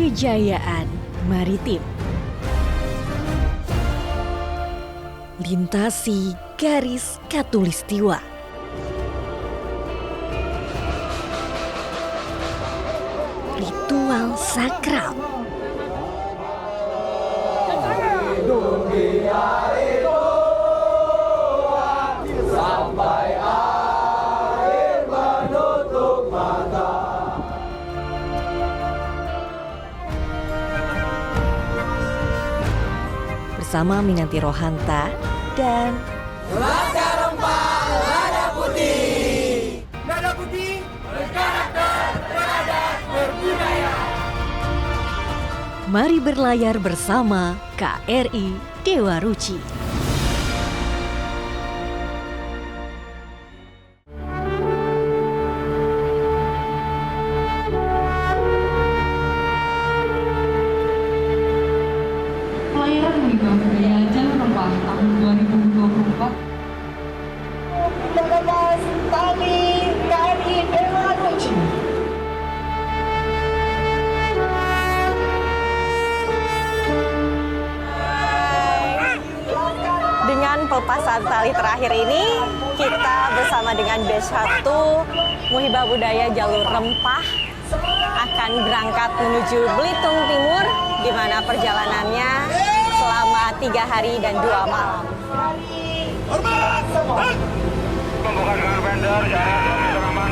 Kejayaan Maritim. Lintasi garis khatulistiwa. Ritual sakral. Bersama Minanti Rohanta dan Laskar Rempah Lada Putih. Lada Putih berkarakter, beradat, berbudaya. mari berlayar bersama KRI Dewa Ruci. Pelayaran Muhibah Budaya Jalur Rempah tahun 2024. Lepas tali KRI Dewa Ruci. Dengan pelepasan tali terakhir ini, kita bersama dengan batch 1 Muhibah Budaya Jalur Rempah akan berangkat menuju Belitung Timur, di mana perjalanannya selama 3 hari dan 2 malam. Pembukaan dengan vendor, jalan aman.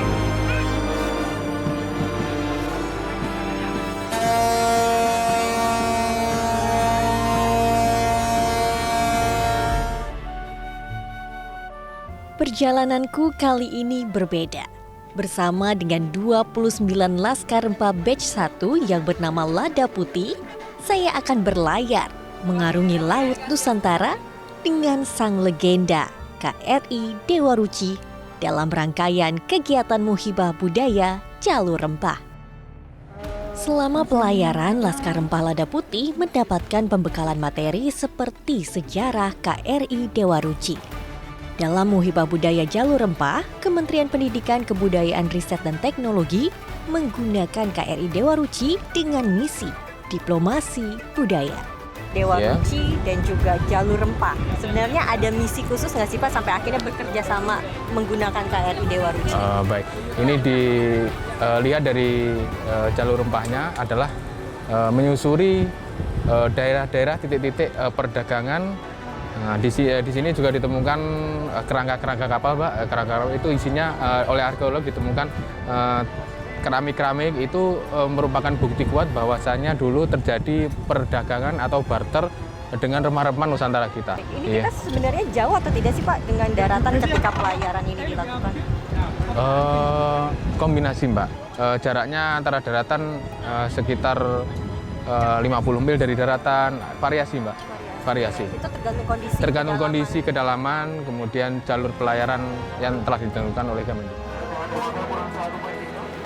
Perjalananku kali ini berbeda. Bersama dengan 29 Laskar Rempah batch 1 yang bernama Lada Putih, saya akan berlayar mengarungi Laut Nusantara dengan sang legenda KRI Dewa Ruci dalam rangkaian kegiatan Muhibah Budaya Jalur Rempah. Selama pelayaran, Laskar Rempah Lada Putih mendapatkan pembekalan materi seperti sejarah KRI Dewa Ruci. Dalam Muhibah Budaya Jalur Rempah, Kementerian Pendidikan, Kebudayaan, Riset dan Teknologi menggunakan KRI Dewa Ruci dengan misi diplomasi budaya. Dewa Ruci dan juga Jalur Rempah. Sebenarnya ada misi khusus nggak sih Pak sampai akhirnya bekerja sama menggunakan KRI Dewa Ruci? Baik, ini dilihat dari jalur rempahnya adalah menyusuri daerah-daerah titik-titik perdagangan. Nah, di sini juga ditemukan kerangka-kerangka kapal, Pak. Kerangka kapal itu isinya oleh arkeolog ditemukan keramik-keramik itu merupakan bukti kuat bahwasannya dulu terjadi perdagangan atau barter dengan rempah-rempah Nusantara kita. Ini kita sebenarnya jauh atau tidak sih Pak dengan daratan ketika pelayaran ini dilakukan? Kombinasi, Mbak. Jaraknya antara daratan sekitar 50 mil dari daratan, variasi, Mbak. Variasi. Itu tergantung kondisi. Tergantung kondisi kedalaman, kemudian jalur pelayaran yang telah ditentukan oleh Kemenlu.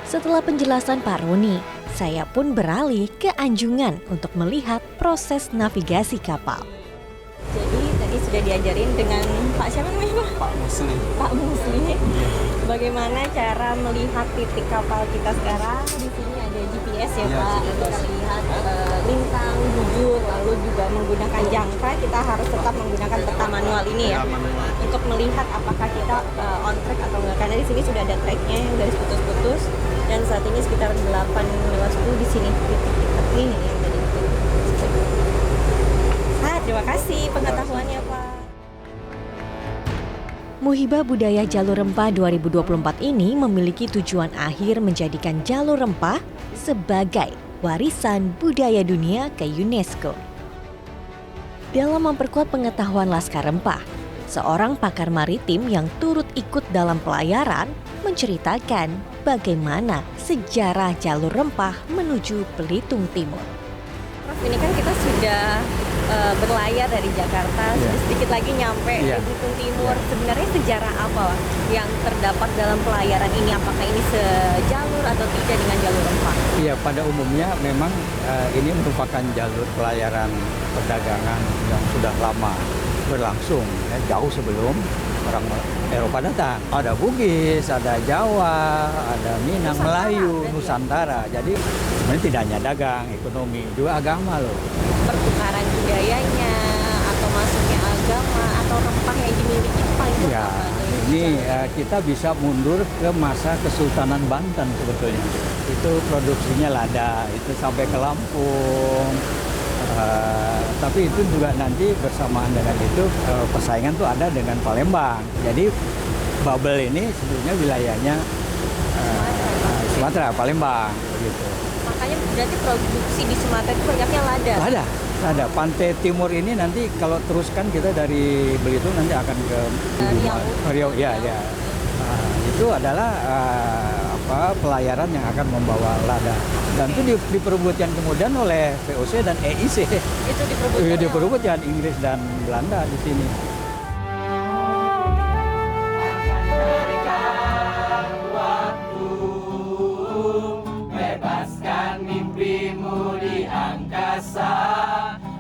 Setelah penjelasan Pak Roni, saya pun beralih ke Anjungan untuk melihat proses navigasi kapal. Jadi tadi sudah diajarin dengan Pak siapa namanya Pak? Pak Musli. Pak Musli. Bagaimana cara melihat titik kapal kita sekarang? Di sini ada GPS ya Pak. Kita lihat lintang, bujur, lalu juga menggunakan jangka. Kita harus tetap menggunakan peta manual ini ya, untuk melihat apakah kita on track atau enggak. Karena di sini sudah ada tracknya yang garis putus-putus. Dan saat ini sekitar 8:10 di sini titik-titik ini yang tadi. Terima kasih pengetahuannya Pak. Muhibah Budaya Jalur Rempah 2024 ini memiliki tujuan akhir menjadikan Jalur Rempah sebagai warisan budaya dunia ke UNESCO. Dalam memperkuat pengetahuan Laskar Rempah, seorang pakar maritim yang turut ikut dalam pelayaran menceritakan bagaimana sejarah Jalur Rempah menuju Belitung Timur. Prof, ini kan kita sudah berlayar dari Jakarta, sedikit lagi nyampe di Belitung Timur. Sebenarnya sejarah apa yang terdapat dalam pelayaran ini? Apakah ini sejalur atau tidak dengan Jalur Rempah? Iya, pada umumnya memang ini merupakan jalur pelayaran perdagangan yang sudah lama. berlangsung ya, jauh sebelum orang Eropa datang. Ada Bugis, ada Jawa, ada Minang, Melayu, Nusantara. Jadi sebenarnya tidak hanya dagang, ekonomi, juga agama loh. Pertukaran budayanya atau masuknya agama atau rempah yang dimiliki itu paling Ya, ini kita bisa mundur ke masa Kesultanan Banten sebetulnya. Itu produksinya lada, itu sampai ke Lampung. Tapi itu juga nanti bersamaan dengan itu persaingan tuh ada dengan Palembang. Jadi bubble ini sebetulnya wilayahnya Sumatera, Palembang begitu. Makanya berarti produksi di Sumatera itu banyaknya lada. Ada. Pantai Timur ini nanti kalau teruskan kita dari Belitung nanti akan ke Riau. Ya. Itu adalah pelayaran yang akan membawa lada. Dan itu diperebutkan kemudian oleh VOC dan EIC. Itu diperebutkan Inggris dan Belanda di sini. Bebaskan mimpimu di angkasa,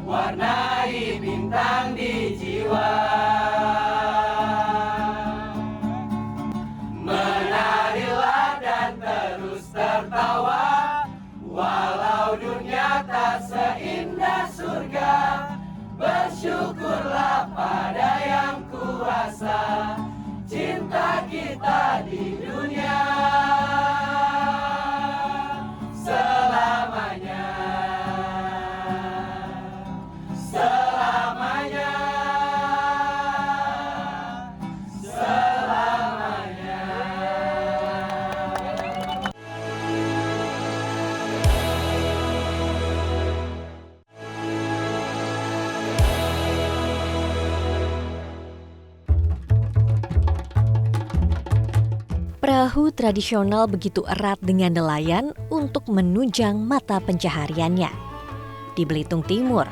warnai bintang di jiwa. Menarilah dan terus tertawa, walau dunia tak seindah surga. Bersyukurlah pada yang kuasa, cinta kita di dunia selamanya. Selamanya. Selamanya. Perahu tradisional begitu erat dengan nelayan untuk menunjang mata pencahariannya. Di Belitung Timur,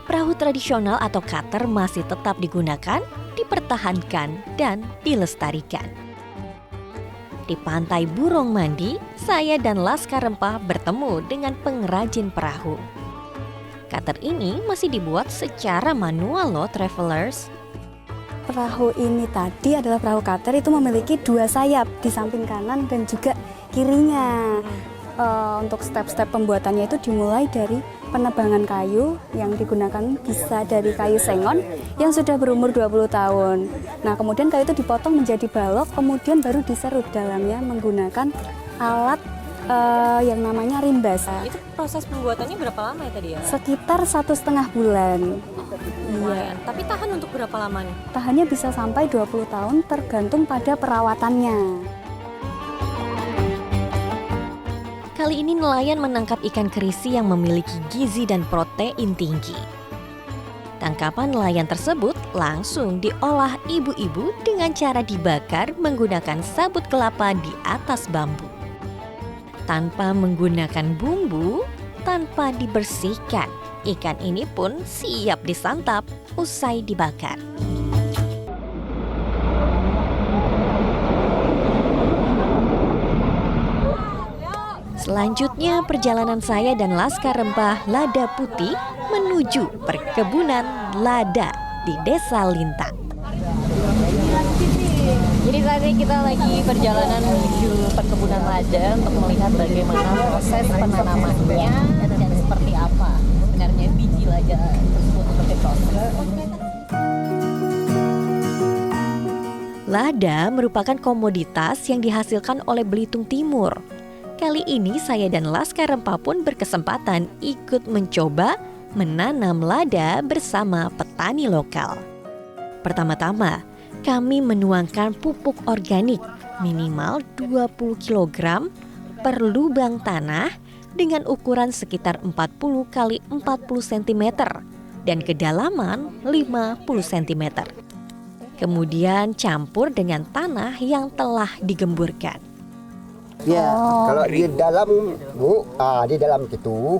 perahu tradisional atau cutter masih tetap digunakan, dipertahankan, dan dilestarikan. Di Pantai Burong Mandi, saya dan Laskar Rempah bertemu dengan pengrajin perahu. Cutter ini masih dibuat secara manual loh, travelers. Perahu ini tadi adalah perahu cutter, itu memiliki 2 sayap di samping kanan dan juga kirinya. Untuk step-step pembuatannya itu dimulai dari penebangan kayu yang digunakan bisa dari kayu sengon yang sudah berumur 20 tahun. Nah, kemudian kayu itu dipotong menjadi balok, kemudian baru diserut dalamnya menggunakan alat yang namanya rimbas. Itu proses pembuatannya berapa lama ya tadi ya? Sekitar 1,5 bulan. Lumayan. Tapi tahan untuk berapa lama nih? Tahannya bisa sampai 20 tahun tergantung pada perawatannya. Kali ini nelayan menangkap ikan kerisi yang memiliki gizi dan protein tinggi. Tangkapan nelayan tersebut langsung diolah ibu-ibu dengan cara dibakar menggunakan sabut kelapa di atas bambu. Tanpa menggunakan bumbu, tanpa dibersihkan, ikan ini pun siap disantap usai dibakar. Selanjutnya perjalanan saya dan Laskar Rempah Lada Putih menuju perkebunan lada di Desa Lintang. Jadi saat ini kita lagi perjalanan menuju perkebunan lada untuk melihat bagaimana proses penanamannya dan seperti apa sebenarnya biji lada tersebut untuk diproses. Lada merupakan komoditas yang dihasilkan oleh Belitung Timur. Kali ini saya dan Laskar Rempah pun berkesempatan ikut mencoba menanam lada bersama petani lokal. Pertama-tama, kami menuangkan pupuk organik minimal 20 kg per lubang tanah dengan ukuran sekitar 40 x 40 cm dan kedalaman 50 cm. Kemudian campur dengan tanah yang telah digemburkan. Ya, kalau di dalam Bu, di dalam itu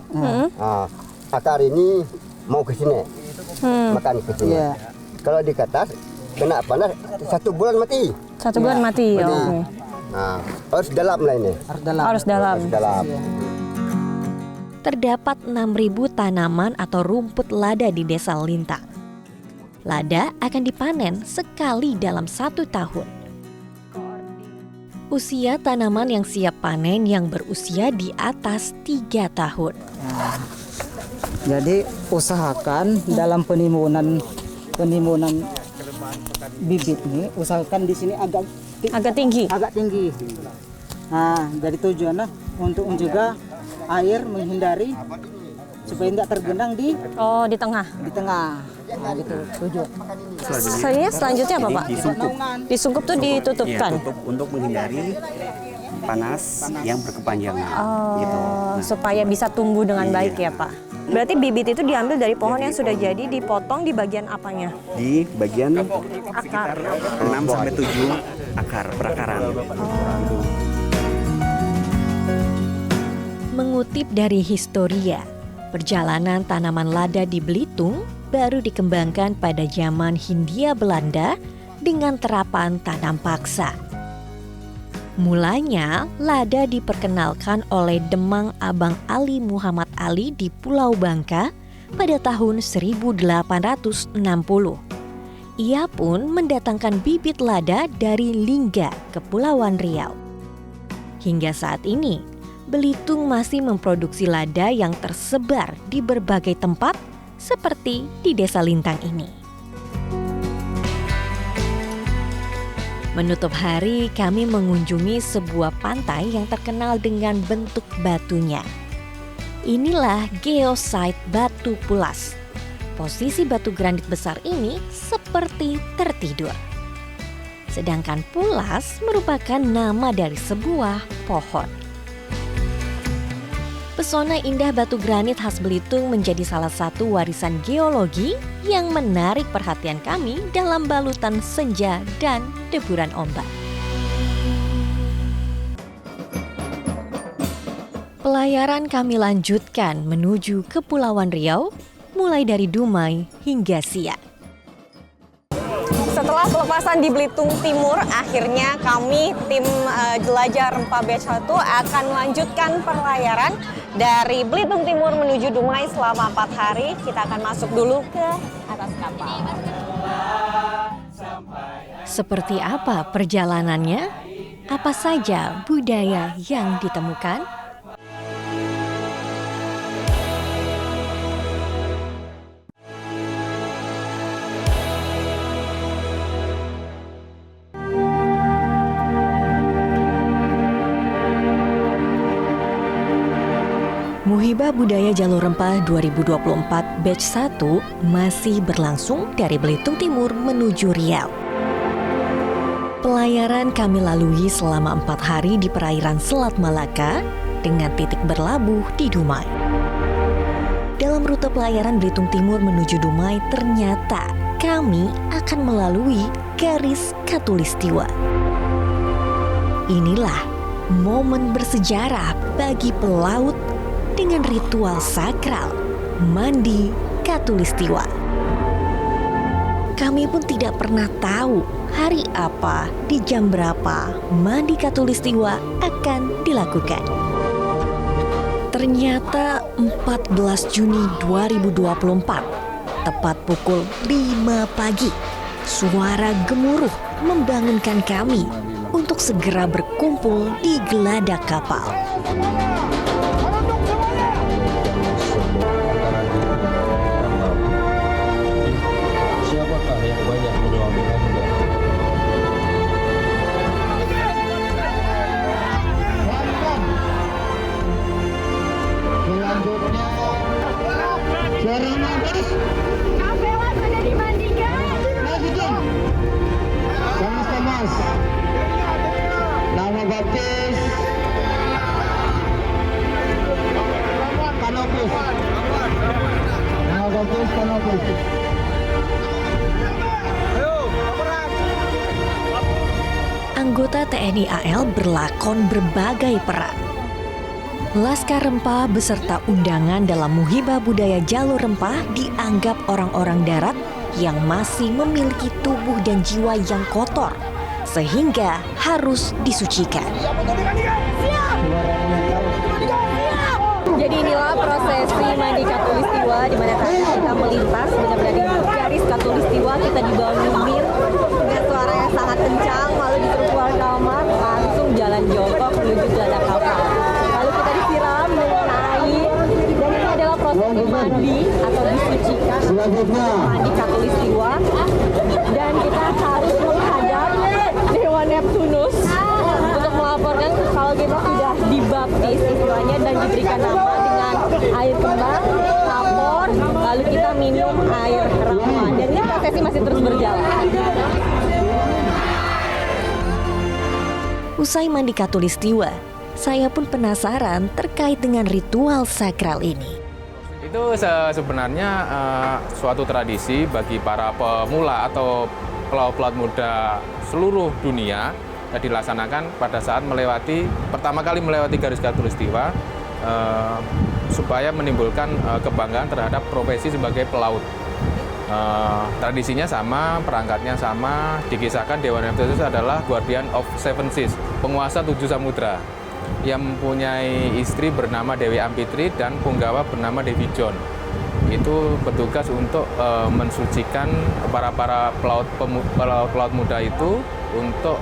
akar ini mau ke sini, makan ke sini. Kalau di atas kena panas 1 bulan mati. 1 bulan mati. Harus dalam lah ini. Harus dalam. Terdapat 6.000 tanaman atau rumput lada di Desa Lintang. Lada akan dipanen sekali dalam 1 tahun. Usia tanaman yang siap panen yang berusia di atas 3 tahun. Jadi usahakan dalam penimbunan bibit ini, usahakan di sini agak tinggi. Nah, jadi tujuannya untuk mencegah air menghindari supaya tidak tergenang di tengah. Nah, gitu tujuan. Selanjutnya apa, Pak? Disungkup tuh ditutupkan. Tutup untuk menghindari panas yang berkepanjangan. Gitu. Supaya bisa tumbuh dengan baik ya, Pak. Berarti bibit itu diambil dari pohon yang sudah jadi, dipotong di bagian apanya? Di bagian akar. 6-7 akar perakaran. Mengutip dari Historia, perjalanan tanaman lada di Belitung baru dikembangkan pada zaman Hindia Belanda dengan terapan tanam paksa. Mulanya, lada diperkenalkan oleh Demang Abang Ali Muhammad Ali di Pulau Bangka pada tahun 1860. Ia pun mendatangkan bibit lada dari Lingga, Kepulauan Riau. Hingga saat ini, Belitung masih memproduksi lada yang tersebar di berbagai tempat seperti di Desa Lintang ini. Menutup hari, kami mengunjungi sebuah pantai yang terkenal dengan bentuk batunya. Inilah geosite Batu Pulas. Posisi batu granit besar ini seperti tertidur. Sedangkan pulas merupakan nama dari sebuah pohon. Pesona indah batu granit khas Belitung menjadi salah satu warisan geologi yang menarik perhatian kami dalam balutan senja dan deburan ombak. Pelayaran kami lanjutkan menuju Kepulauan Riau, mulai dari Dumai hingga Siak. Setelah pelepasan di Belitung Timur, akhirnya kami tim jelajah Rempah Batch 1 akan melanjutkan pelayaran dari Belitung Timur menuju Dumai selama 4 hari. Kita akan masuk dulu ke atas kapal. Seperti apa perjalanannya? Apa saja budaya yang ditemukan? Muhibah Budaya Jalur Rempah 2024 Batch 1 masih berlangsung dari Belitung Timur menuju Riau. Pelayaran kami lalui selama 4 hari di perairan Selat Malaka dengan titik berlabuh di Dumai. Dalam rute pelayaran Belitung Timur menuju Dumai, ternyata kami akan melalui garis Khatulistiwa. Inilah momen bersejarah bagi pelaut dengan ritual sakral mandi Khatulistiwa. Kami pun tidak pernah tahu hari apa, di jam berapa mandi Khatulistiwa akan dilakukan. Ternyata 14 Juni 2024, tepat pukul 5 pagi, suara gemuruh membangunkan kami untuk segera berkumpul di geladak kapal. Siapakah yang banyak menyuami Anda? Selanjutnya, suara nafas. Kapela sudah dimandikan. Lanjutkan. Sama-sama. Nama baptis. Kanopus. Nama baptis Kanopus. Anggota TNI AL berlakon berbagai peran. Laskar Rempah beserta undangan dalam Muhibah Budaya Jalur Rempah dianggap orang-orang darat yang masih memiliki tubuh dan jiwa yang kotor, sehingga harus disucikan. Jadi inilah prosesi mandi Katulistiwa di mana tadi kita melintas benar-benar di garis Katulistiwa, kita dibawa nyumir dengan suara yang sangat kencang, lalu disuruh keluar kamar, langsung jalan jongkok menuju gelada kapal. Lalu kita disiram dengan air, dan ini adalah prosesi mandi atau disucikan mandi Katulistiwa, dan kita harus menghadap Dewa Neptunus untuk melaporkan kalau kita sudah dibaptis istilahnya dan diberikan nama dengan air kembang, lapor, lalu kita minum air rawa, dan ini prosesi masih terus berjalan. Usai mandi Katulistiwa, saya pun penasaran terkait dengan ritual sakral ini. Itu sebenarnya suatu tradisi bagi para pemula atau pelaut-pelaut muda seluruh dunia yang dilaksanakan pada saat pertama kali melewati garis Katulistiwa supaya menimbulkan kebanggaan terhadap profesi sebagai pelaut. Tradisinya sama, perangkatnya sama, dikisahkan Dewa Neptunus adalah Guardian of Seven Seas, penguasa 7 samudra, yang mempunyai istri bernama Dewi Ampitri dan punggawa bernama Devi John. Itu bertugas untuk mensucikan para pelaut muda itu untuk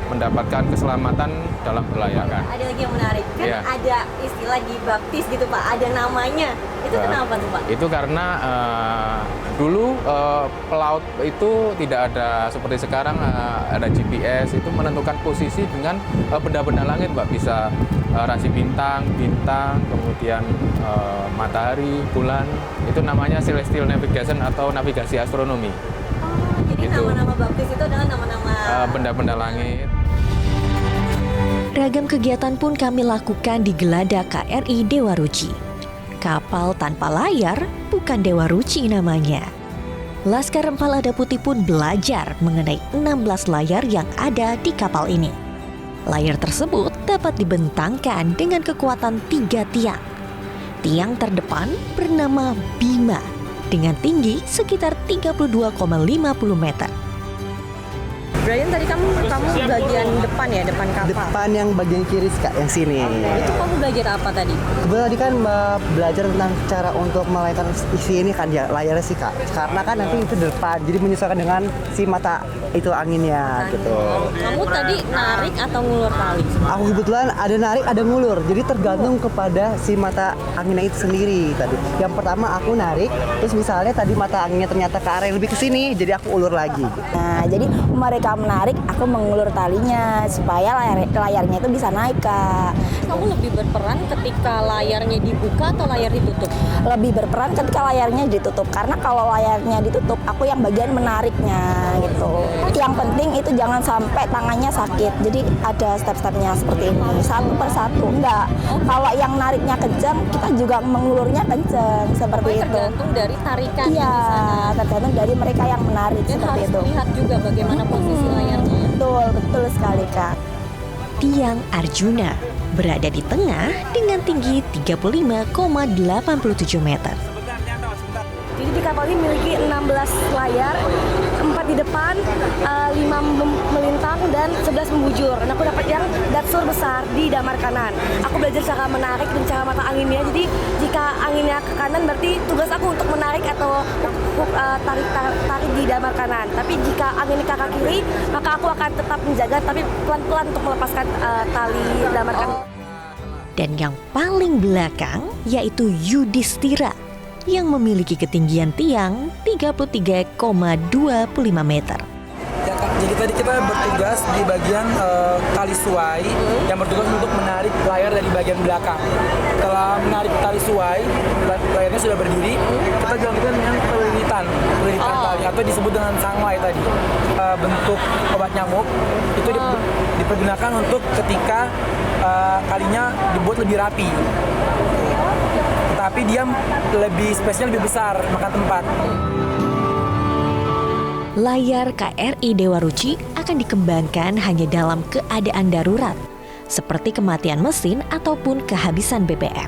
mendapatkan keselamatan dalam berlayar. Ada lagi yang menarik, kan ya. Ada istilah dibaptis gitu Pak, ada namanya. Itu kenapa tuh Pak? Itu karena dulu pelaut itu tidak ada seperti sekarang ada GPS, itu menentukan posisi dengan benda-benda langit Pak, bisa rasi bintang, kemudian matahari, bulan. Itu namanya celestial navigation atau navigasi astronomi. Jadi nama-nama baptis itu adalah nama-nama benda-benda langit. Ragam kegiatan pun kami lakukan di Gelada KRI Dewa Ruci. Kapal tanpa layar bukan Dewa Ruci namanya. Laskar Rempah Lada Putih pun belajar mengenai 16 layar yang ada di kapal ini. Layar tersebut dapat dibentangkan dengan kekuatan 3 tiang. Tiang terdepan bernama Bima dengan tinggi sekitar 32,50 meter. Brian, tadi kamu bagian depan ya, depan kapal? Depan yang bagian kiri Kak, yang sini. Itu kamu belajar apa tadi? Tadi kan belajar tentang cara untuk melayarkan isi ini kan ya, layarnya sih Kak. Karena kan nanti itu depan, jadi menyesuaikan dengan si mata itu anginnya gitu. Kamu tadi narik atau ngulur tali? Aku kebetulan ada narik, ada ngulur. Jadi tergantung kepada si mata anginnya itu sendiri tadi. Yang pertama aku narik, terus misalnya tadi mata anginnya ternyata ke arah yang lebih ke sini, jadi aku ulur lagi. Nah, jadi mereka menarik, aku mengulur talinya supaya layarnya itu bisa naik Kak. Kamu lebih berperan ketika layarnya dibuka atau layar ditutup? Lebih berperan ketika layarnya ditutup, karena kalau layarnya ditutup aku yang bagian menariknya gitu. Yang penting itu jangan sampai tangannya sakit, jadi ada step-stepnya seperti ini, satu persatu. Enggak, kalau yang nariknya kencang kita juga mengulurnya kencang seperti itu. Tergantung dari tarikan. Iya, tergantung dari mereka yang menarik. Dan seperti harus itu. Lihat juga bagaimana posisi layarnya. Betul sekali Kak. Tiang Arjuna berada di tengah dengan tinggi 35,87 meter. Jadi di kapal ini memiliki 16 layar, 4 di depan, 5 melintang dan 11 membujur. Dan aku dapat yang datsur besar di damar kanan. Aku belajar cara menarik dan cara mata anginnya. Jadi jika anginnya ke kanan berarti tugas aku untuk menarik atau tarik di damar kanan. Tapi jika anginnya ke arah kiri, maka aku akan tetap menjaga tapi pelan-pelan untuk melepaskan tali damar kanan. Dan yang paling belakang yaitu Yudhistira yang memiliki ketinggian tiang 33,25 meter. Ya, jadi tadi kita bertugas di bagian tali suai yang bertugas untuk menarik layar dari bagian belakang. Setelah menarik tali suai, layarnya sudah berdiri, kita dilanjutkan dengan pelilitan tali atau disebut dengan sangwai tadi. Bentuk obat nyamuk itu dipergunakan untuk ketika kalinya dibuat lebih rapi. Tapi dia lebih spesial, lebih besar, makan tempat. Layar KRI Dewa Ruci akan dikembangkan hanya dalam keadaan darurat, seperti kematian mesin ataupun kehabisan BBM.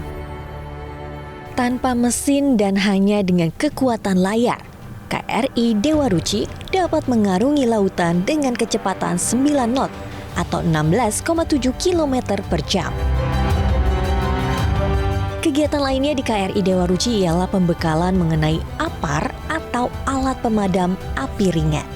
Tanpa mesin dan hanya dengan kekuatan layar, KRI Dewa Ruci dapat mengarungi lautan dengan kecepatan 9 knot atau 16,7 km per jam. Kegiatan lainnya di KRI Dewa Ruci ialah pembekalan mengenai APAR atau alat pemadam api ringan.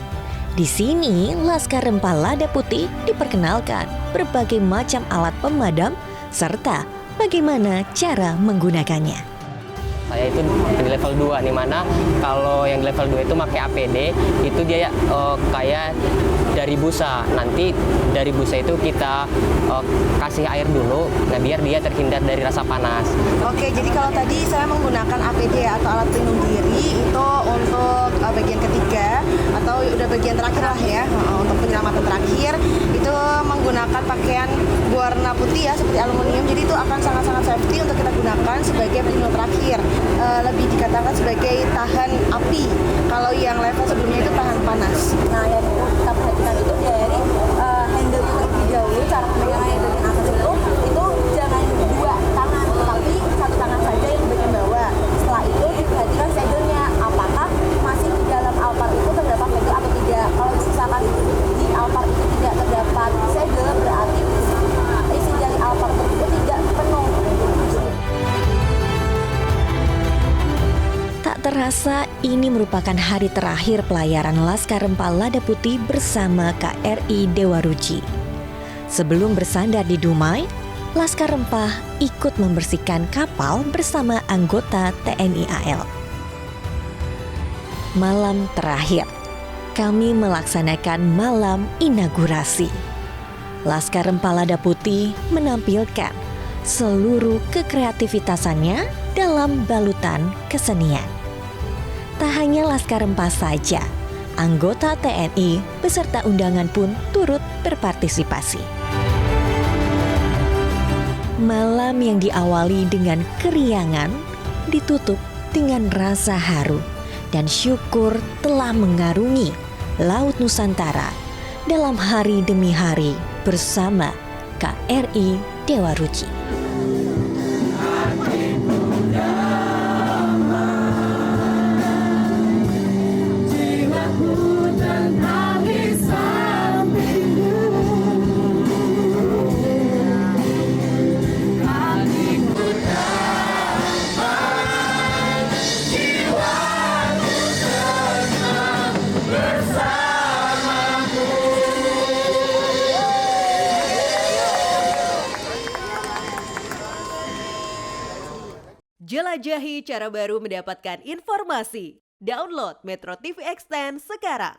Di sini, Laskar Rempah Lada Putih diperkenalkan berbagai macam alat pemadam serta bagaimana cara menggunakannya. Saya itu di level 2, nih mana kalau yang di level 2 itu pakai APD, itu dia kayak dari busa. Nanti dari busa itu kita kasih air dulu, nah biar dia terhindar dari rasa panas. Oke, jadi kalau tadi saya menggunakan APD atau alat pelindung diri itu untuk bagian ketiga atau udah bagian terakhir lah ya, untuk penyelamatan terakhir itu menggunakan pakaian warna putih ya seperti aluminium, jadi itu akan sangat-sangat safety untuk kita gunakan sebagai pelindung terakhir. Lebih dikatakan sebagai tahan api. Kalau yang level sebelumnya itu tahan panas. Nah, yang kita perhatikan itu dari handle-nya terlebih dahulu, cara pemegangannya bagian atas itu jangan dua tangan, tetapi satu tangan saja yang bagian bawah. Setelah itu diperhatikan segel-nya, apakah masih di dalam alpar itu terdapat segel atau tidak. Kalau misalkan di alpar itu tidak terdapat segel, berarti isi dari alpar tersebut tidak penuh. Tak terasa ini merupakan hari terakhir pelayaran Laskar Rempah Lada Putih bersama KRI Dewa Ruci. Sebelum bersandar di Dumai, Laskar Rempah ikut membersihkan kapal bersama anggota TNI AL. Malam terakhir, kami melaksanakan malam inaugurasi. Laskar Rempah Lada Putih menampilkan seluruh kekreativitasannya dalam balutan kesenian. Tak hanya Laskar Rempah saja, anggota TNI beserta undangan pun turut berpartisipasi. Malam yang diawali dengan keriangan ditutup dengan rasa haru dan syukur telah mengarungi Laut Nusantara dalam hari demi hari bersama KRI Dewa Ruci. Jelajahi cara baru mendapatkan informasi. Download Metro TV Extend sekarang.